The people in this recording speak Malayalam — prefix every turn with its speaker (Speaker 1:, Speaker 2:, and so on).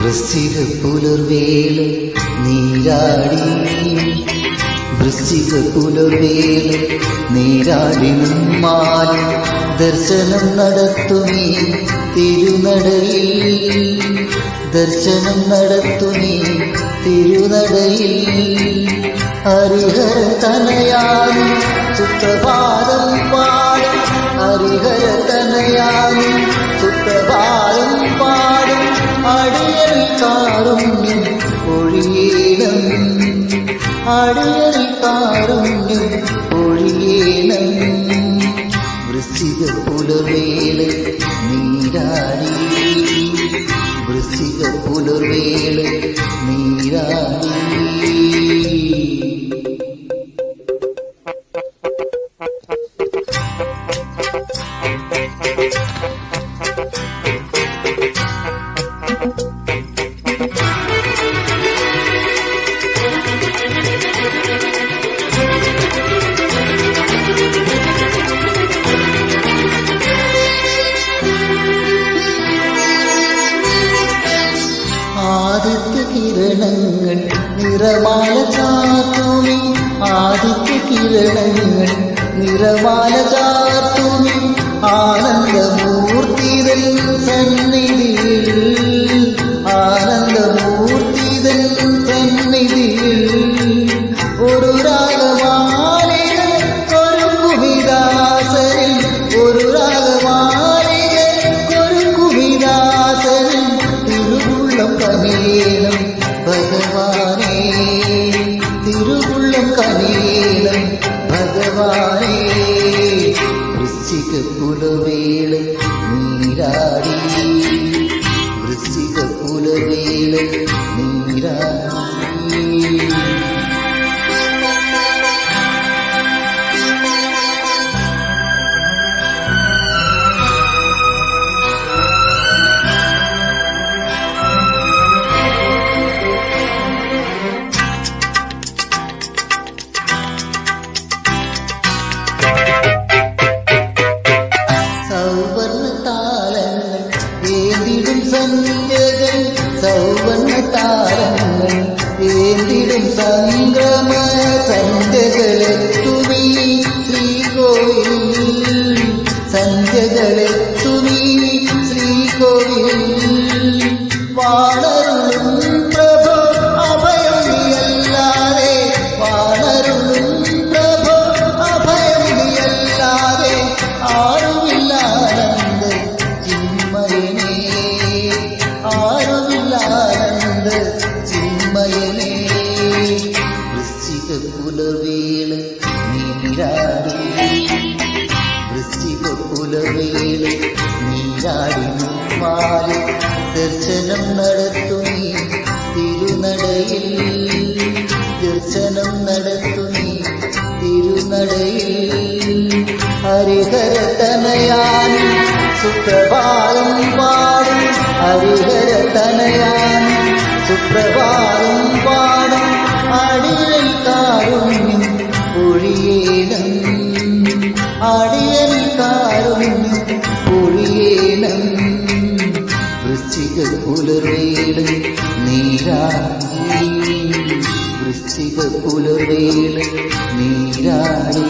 Speaker 1: വൃശ്ചിക പുലർവേള നീരാടി വൃശ്ചിക പുലർവേള നീരാടി മാറി ദർശനം നടത്തുമീ തിരുനടയിൽ ദർശനം നടത്തുമീ തിരുനടയിൽ ഹരിഹര തനയാനി സുപ്രഭാതം പാടും ഹരിഹര തനയാനി സുപ്രഭാതം പാടും അടിയൽ കാരുണ്യം ഒഴിയേണം അടിയൽ കാരുണ്യം ഒഴിയേണം വൃശ്ചിക പുലർവേള നീരാടി വൃശ്ചിക പുലർവേള നീരാടി ആദിത്യ കിരണങ്ങൾ നിറമാല ചാർത്തുമി ആദിത്യ കിരണങ്ങൾ നിറമാല ചാർത്തുമി ആനന്ദമൂർത്തിതൻ സന്നിധിയിൽ ആനന്ദമൂർത്തിതൻ സന്നിധിയിൽ ഒരു രാഗമാലിക ഒരു കുവിദാസനിൽ ഒരു രാഗമാലിക ഒരു കുവിദാസനിൽ തിരുവുള്ളം കനിയേണം ഭഗവാനേ തിരുവുള്ളം കനിയേണം ഭഗവാനേ വൃശ്ചിക പുലർവേള നീരാടി വൃശ്ചിക പുലർവേള നീരാടി സൗവർണ്ണ താരങ്ങൾ ഏന്തിടും സംക്രമ സന്ധ്യകളെത്തുമീ ശ്രീകോവിൽ സന്ധ്യകളെത്തുമീ ശ്രീകോവിൽ വാണരുളും പ്രഭോ അഭയം നീയല്ലാതെ വാണരുളും പ്രഭോ അഭയം നീയല്ലാതെ ആരുമില്ലാനന്ദ ചിന്മയനേ ആരുമില്ലാനന്ദ ചിന്മയനേ വൃശ്ചിക പുലർവേള നീരാടി വൃശ്ചിക പുലർവേള നീരാടി മാറി ദർശനം നടത്തുമീ തിരുനടയിൽ ദർശനം നടത്തുമീ തിരുനടയിൽ ഹരിഹര തനയാനി സുപ്രഭാതം പാടും ഹരിഹര തനയാനി സുപ്രഭാതം പാടും അടിയൽ കാരുണ്യം ഒഴിയേണം അടിയൽ കാരുണ്യം ഒഴിയേണം വൃശ്ചിക പുലർവേള നീരാടി വൃശ്ചിക പുലർവേള നീരാടി